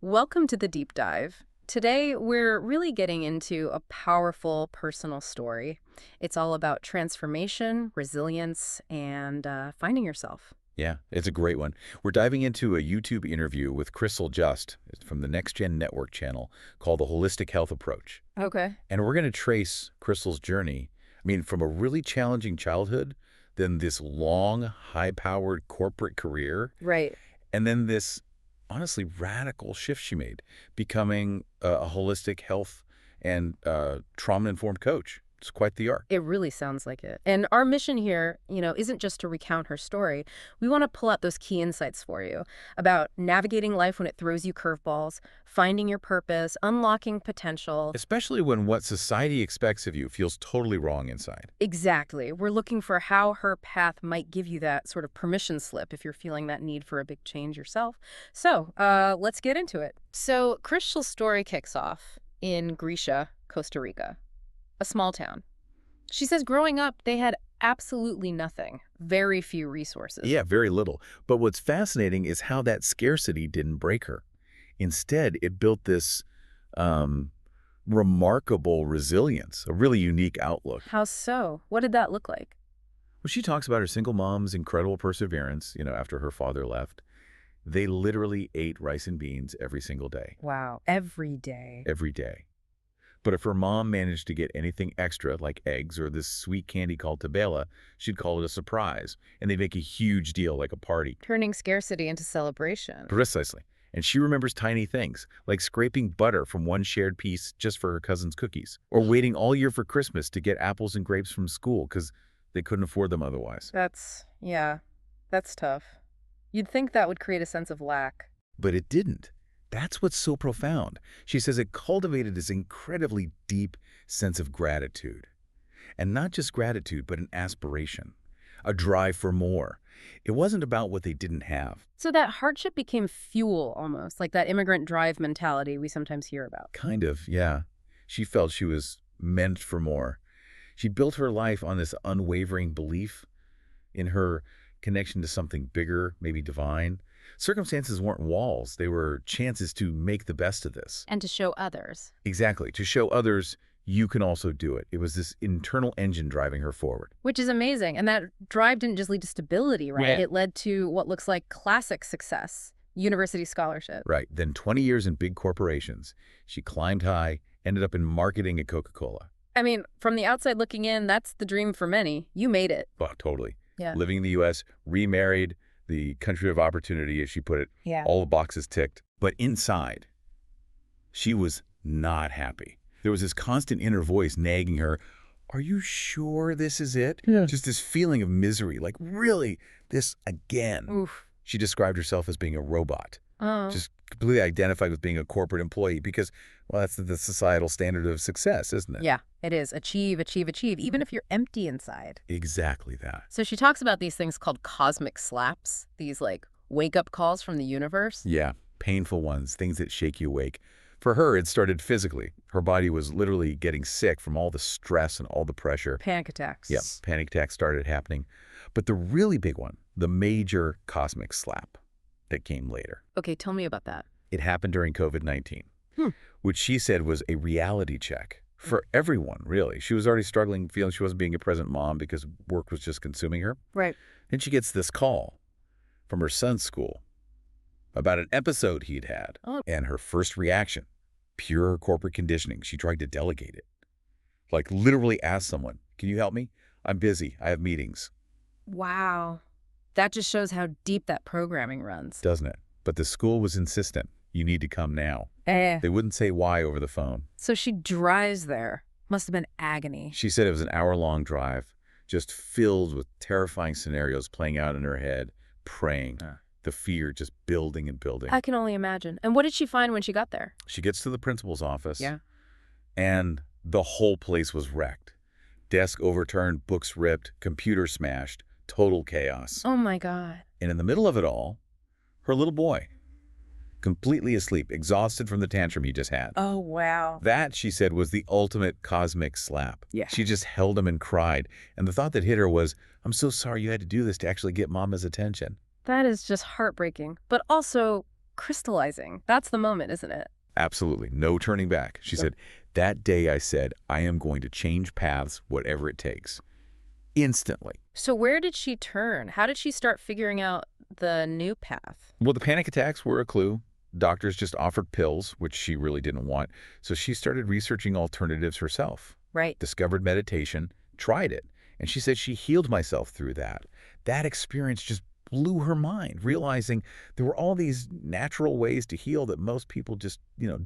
Welcome to the deep dive. Today, we're really getting into a powerful personal story. It's all about transformation, resilience, and finding yourself. Yeah, it's a great one. We're diving into a YouTube interview with Crystal Just from the Next Gen Network channel called The Holistic Health Approach. Okay. And we're going to trace Crystal's journey, from a really challenging childhood, then this long, high-powered corporate career, Right. and then this honestly radical shift she made, becoming a holistic health and trauma-informed coach. It's quite the arc. It really sounds like it. And our mission here, isn't just to recount her story. We want to pull out those key insights for you about navigating life when it throws you curveballs, finding your purpose, unlocking potential. Especially when what society expects of you feels totally wrong inside. Exactly. We're looking for how her path might give you that sort of permission slip if you're feeling that need for a big change yourself. So let's get into it. So Crystal's story kicks off in Grisha, Costa Rica, a small town. She says growing up, they had absolutely nothing, very few resources. Yeah, very little. But what's fascinating is how that scarcity didn't break her. Instead, it built this remarkable resilience, a really unique outlook. How so? What did that look like? When she talks about her single mom's incredible perseverance, after her father left, they literally ate rice and beans every single day. Wow, every day. Every day. But if her mom managed to get anything extra, like eggs or this sweet candy called tabela, she'd call it a surprise, and they'd make a huge deal, like a party. Turning scarcity into celebration. Precisely. And she remembers tiny things, like scraping butter from one shared piece just for her cousin's cookies, or waiting all year for Christmas to get apples and grapes from school because they couldn't afford them otherwise. That's tough. You'd think that would create a sense of lack. But it didn't. That's what's so profound. She says it cultivated this incredibly deep sense of gratitude. And not just gratitude, but an aspiration, a drive for more. It wasn't about what they didn't have. So that hardship became fuel almost, like that immigrant drive mentality we sometimes hear about. Kind of, yeah. She felt she was meant for more. She built her life on this unwavering belief in her connection to something bigger, maybe divine. Circumstances weren't walls. They were chances to make the best of this. And to show others. Exactly. To show others you can also do it. It was this internal engine driving her forward. Which is amazing. And that drive didn't just lead to stability, right? Yeah. It led to what looks like classic success, university scholarship. Right. Then 20 years in big corporations. She climbed high, ended up in marketing at Coca-Cola. I mean, from the outside looking in, that's the dream for many. You made it. Oh, totally. Yeah. Living in the U.S., remarried, the country of opportunity, as she put it. Yeah. All the boxes ticked. But inside, she was not happy. There was this constant inner voice nagging her, are you sure this is it? Yeah. Just this feeling of misery, like, really, this again? Oof. She described herself as being a robot, Oh. just completely identified with being a corporate employee because, well, that's the societal standard of success, isn't it? Yeah, it is. Achieve, achieve, achieve, even if you're empty inside. Exactly that. So she talks about these things called cosmic slaps, these like wake-up calls from the universe. Yeah, painful ones, things that shake you awake. For her, it started physically. Her body was literally getting sick from all the stress and all the pressure. Panic attacks. Yep, panic attacks started happening. But the really big one, the major cosmic slap that came later, Okay, tell me about that. it happened during COVID-19, Hmm. which she said was a reality check for everyone, really. She was already struggling, feeling she wasn't being a present mom because work was just consuming her. Right. And she gets this call from her son's school about an episode he'd had. Oh. And her first reaction, pure corporate conditioning, she tried to delegate it. Like literally ask someone, can you help me? I'm busy. I have meetings. Wow. That just shows how deep that programming runs. Doesn't it? But the school was insistent. You need to come now. They wouldn't say why over the phone. So she drives there. Must have been agony. She said it was an hour-long drive, just filled with terrifying scenarios playing out in her head, praying, the fear just building and building. I can only imagine. And what did she find when she got there? She gets to the principal's office. Yeah. And the whole place was wrecked. Desk overturned, books ripped, computer smashed, total chaos. Oh my God. And in the middle of it all, her little boy, completely asleep, exhausted from the tantrum he just had. Oh, wow. That, she said, was the ultimate cosmic slap. Yeah. She just held him and cried. And the thought that hit her was, I'm so sorry you had to do this to actually get Mama's attention. That is just heartbreaking, but also crystallizing. That's the moment, isn't it? Absolutely. No turning back. She said, that day I said, I am going to change paths, whatever it takes. Instantly. So where did she turn? How did she start figuring out the new path? Well, the panic attacks were a clue. Doctors just offered pills, which she really didn't want. So she started researching alternatives herself, Right. discovered meditation, tried it. And she said she healed myself through that. That experience just blew her mind, realizing there were all these natural ways to heal that most people just,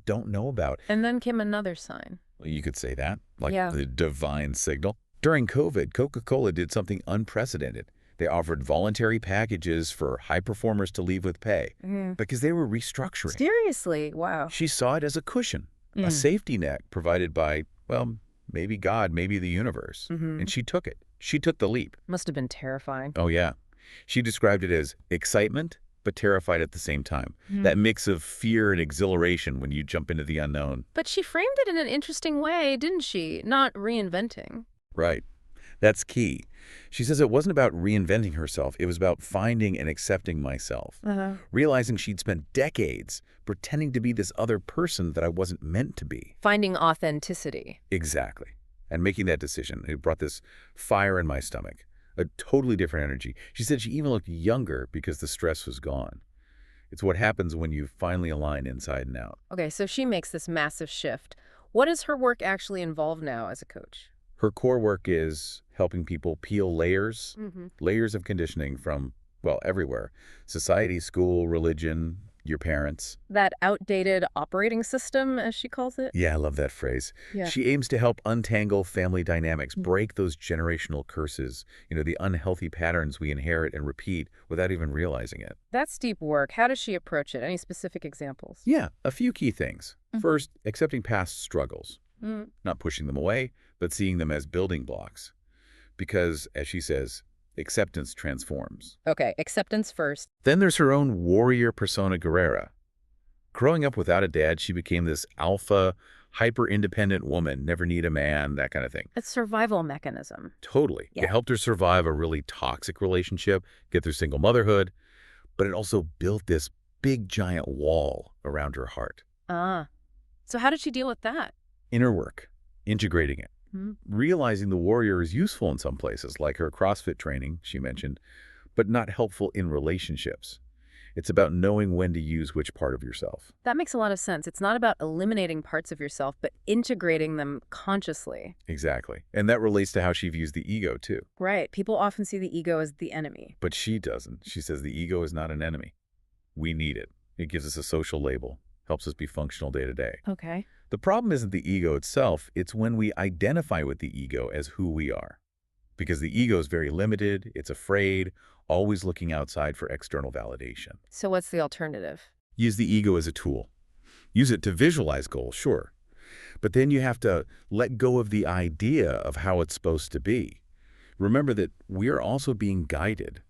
don't know about. And then came another sign. Well, you could say that, like Yeah. the divine signal. During COVID, Coca-Cola did something unprecedented. They offered voluntary packages for high performers to leave with pay because they were restructuring. Seriously? Wow. She saw it as a cushion, a Mm. safety net provided by, well, maybe God, maybe the universe. And she took it. She took the leap. Must have been terrifying. Oh, yeah. She described it as excitement, but terrified at the same time. That mix of fear and exhilaration when you jump into the unknown. But she framed it in an interesting way, didn't she? Not reinventing. Right. That's key. She says it wasn't about reinventing herself. It was about finding and accepting myself. Realizing she'd spent decades pretending to be this other person that I wasn't meant to be. Finding authenticity. Exactly. And making that decision, it brought this fire in my stomach, a totally different energy. She said she even looked younger because the stress was gone. It's what happens when you finally align inside and out. Okay, so she makes this massive shift. What does her work actually involve now as a coach? Her core work is helping people peel layers, layers of conditioning from, well, everywhere. Society, school, religion, your parents. That outdated operating system, as she calls it? Yeah, I love that phrase. Yeah. She aims to help untangle family dynamics, break those generational curses, the unhealthy patterns we inherit and repeat without even realizing it. That's deep work. How does she approach it? Any specific examples? Yeah, a few key things. First, accepting past struggles, Mm. not pushing them away, but seeing them as building blocks. Because, as she says, acceptance transforms. Okay, acceptance first. Then there's her own warrior persona guerrera. Growing up without a dad, she became this alpha, hyper-independent woman, never need a man, that kind of thing. It's survival mechanism. Totally. Yeah. It helped her survive a really toxic relationship, get through single motherhood, but it also built this big, giant wall around her heart. Ah. So how did she deal with that? Inner work, integrating it. Hmm. Realizing the warrior is useful in some places, like her CrossFit training, she mentioned, but not helpful in relationships. It's about knowing when to use which part of yourself. That makes a lot of sense. It's not about eliminating parts of yourself, but integrating them consciously. Exactly. And that relates to how she views the ego, too. Right. People often see the ego as the enemy. But she doesn't. She says the ego is not an enemy. We need it. It gives us a social label, helps us be functional day to day. Okay. The problem isn't the ego itself, it's when we identify with the ego as who we are. Because the ego is very limited, it's afraid, always looking outside for external validation. So what's the alternative? Use the ego as a tool. Use it to visualize goals, sure. But then you have to let go of the idea of how it's supposed to be. Remember that we are also being guided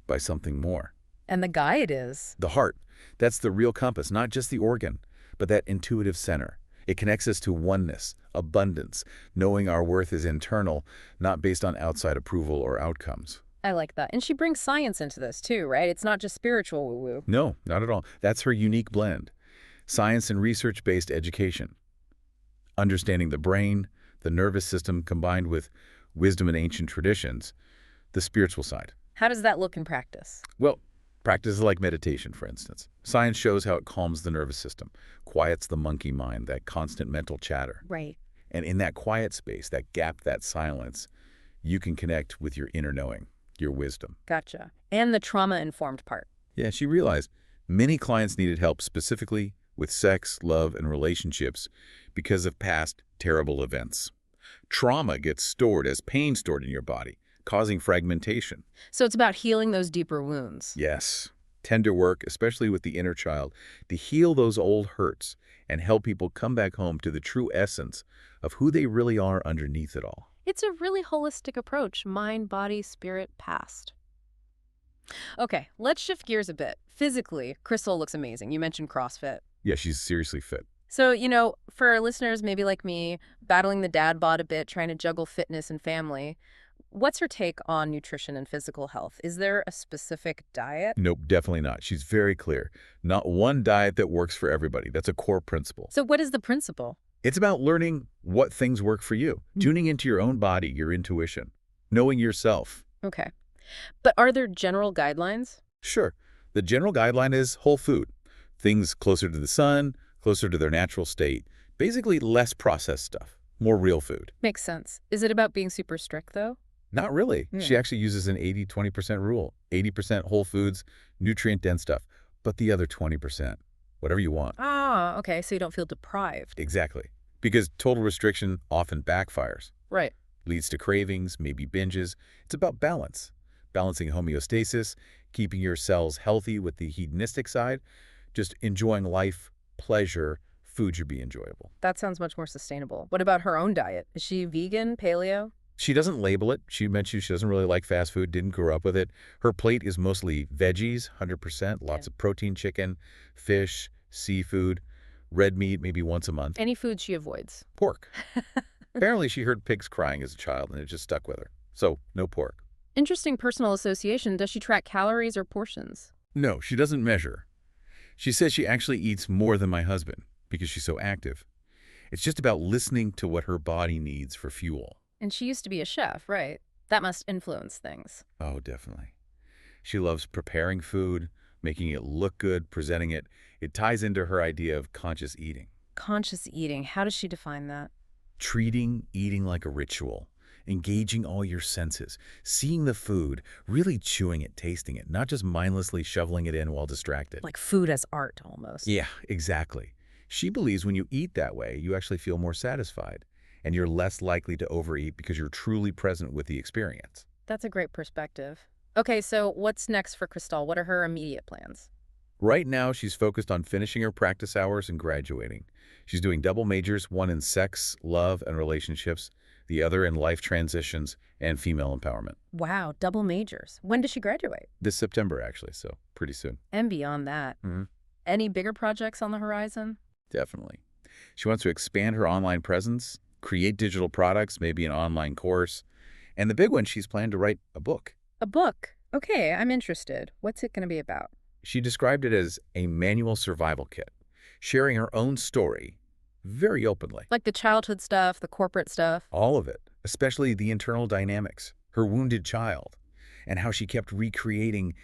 by something more. And the guide is? The heart. That's the real compass, not just the organ, but that intuitive center. It connects us to oneness, abundance, knowing our worth is internal, not based on outside approval or outcomes. I like that. And she brings science into this too, right? It's not just spiritual woo-woo. No, not at all. That's her unique blend. Science and research-based education. Understanding the brain, the nervous system combined with wisdom and ancient traditions, the spiritual side. How does that look in practice? Well, practices like meditation, for instance. Science shows how it calms the nervous system, quiets the monkey mind, that constant mental chatter. Right. And in that quiet space, that gap, that silence, you can connect with your inner knowing, your wisdom. Gotcha. And the trauma-informed part. Yeah, she realized many clients needed help specifically with sex, love, and relationships because of past terrible events. Trauma gets stored as pain stored in your body, causing fragmentation. So it's about healing those deeper wounds. Yes, tender work, especially with the inner child, to heal those old hurts and help people come back home to the true essence of who they really are underneath it all. It's a really holistic approach. Mind, body, spirit, past. Okay, let's shift gears a bit. Physically, Crystal looks amazing. You mentioned CrossFit. Yeah, she's seriously fit. So, for our listeners maybe like me, battling the dad bod a bit, trying to juggle fitness and family, what's her take on nutrition and physical health? Is there a specific diet? Nope, definitely not. She's very clear. Not one diet that works for everybody. That's a core principle. So what is the principle? It's about learning what things work for you, tuning into your own body, your intuition, knowing yourself. Okay. But are there general guidelines? Sure, the general guideline is whole food. Things closer to the sun, closer to their natural state. Basically, less processed stuff, more real food. Makes sense. Is it about being super strict, though? Not really. Hmm. She actually uses an 80-20% rule. 80% whole foods, nutrient-dense stuff, but the other 20%, whatever you want. Ah, okay. So you don't feel deprived. Exactly. Because total restriction often backfires. Right. Leads to cravings, maybe binges. It's about balance. Balancing homeostasis, keeping your cells healthy with the hedonistic side, just enjoying life, pleasure, food should be enjoyable. That sounds much more sustainable. What about her own diet? Is she vegan, paleo? She doesn't label it. She mentioned she doesn't really like fast food, didn't grow up with it. Her plate is mostly veggies, 100%, lots Yeah. of protein, chicken, fish, seafood, red meat maybe once a month, Any food she avoids? pork. Apparently she heard pigs crying as a child and it just stuck with her. So, no pork. Interesting personal association. Does she track calories or portions? No, she doesn't measure. She says she actually eats more than my husband because she's so active. It's just about listening to what her body needs for fuel. And she used to be a chef, right? That must influence things. Oh, definitely. She loves preparing food, making it look good, presenting it. It ties into her idea of conscious eating. Conscious eating. How does she define that? Treating eating like a ritual, engaging all your senses, seeing the food, really chewing it, tasting it, not just mindlessly shoveling it in while distracted. Like food as art, almost. Yeah, exactly. She believes when you eat that way, you actually feel more satisfied, and you're less likely to overeat because you're truly present with the experience. That's a great perspective. Okay, so what's next for Crystal? What are her immediate plans? Right now, she's focused on finishing her practice hours and graduating. She's doing double majors, one in sex, love, and relationships, the other in life transitions and female empowerment. Wow, double majors. When does she graduate? This September, actually, so pretty soon. And beyond that. Any bigger projects on the horizon? Definitely. She wants to expand her online presence, create digital products, maybe an online course. And the big one, she's planned to write a book. A book. Okay, I'm interested. What's it going to be about? She described it as a manual survival kit, sharing her own story very openly. Like the childhood stuff, the corporate stuff? All of it, especially the internal dynamics, her wounded child, and how she kept recreating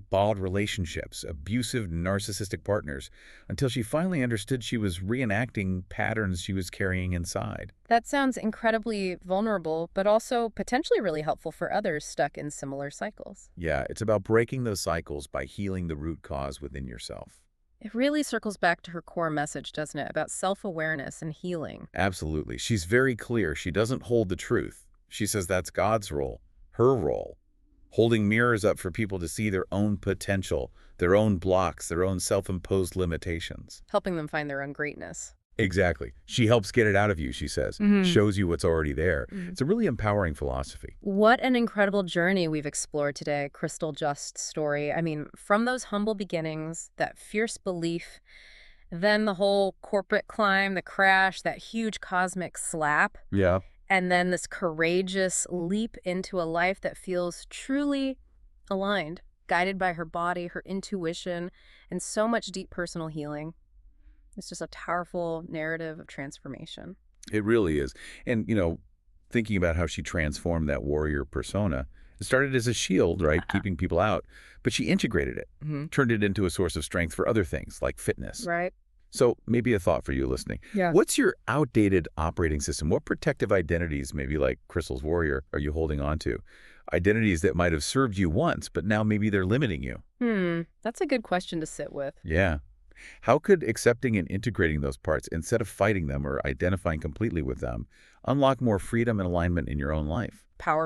bad relationships, abusive narcissistic partners, until she finally understood she was reenacting patterns she was carrying inside. That sounds incredibly vulnerable, but also potentially really helpful for others stuck in similar cycles. Yeah, it's about breaking those cycles by healing the root cause within yourself. It really circles back to her core message, doesn't it, about self-awareness and healing. Absolutely. She's very clear. She doesn't hold the truth. She says that's God's role, her role. Holding mirrors up for people to see their own potential, their own blocks, their own self-imposed limitations. Helping them find their own greatness. Exactly. She helps get it out of you, she says. Shows you what's already there. It's a really empowering philosophy. What an incredible journey we've explored today, Crystal Just's story. I mean, from those humble beginnings, that fierce belief, then the whole corporate climb, the crash, that huge cosmic slap, Yeah. and then this courageous leap into a life that feels truly aligned, guided by her body, her intuition, and so much deep personal healing. It's just a powerful narrative of transformation. It really is. And, thinking about how she transformed that warrior persona, it started as a shield, right, keeping people out, but she integrated it, turned it into a source of strength for other things like fitness. Right? So maybe a thought for you listening. Yeah. What's your outdated operating system? What protective identities, maybe like Crystal's warrior, are you holding on to? Identities that might have served you once, but now maybe they're limiting you. That's a good question to sit with. Yeah. How could accepting and integrating those parts instead of fighting them or identifying completely with them unlock more freedom and alignment in your own life? Power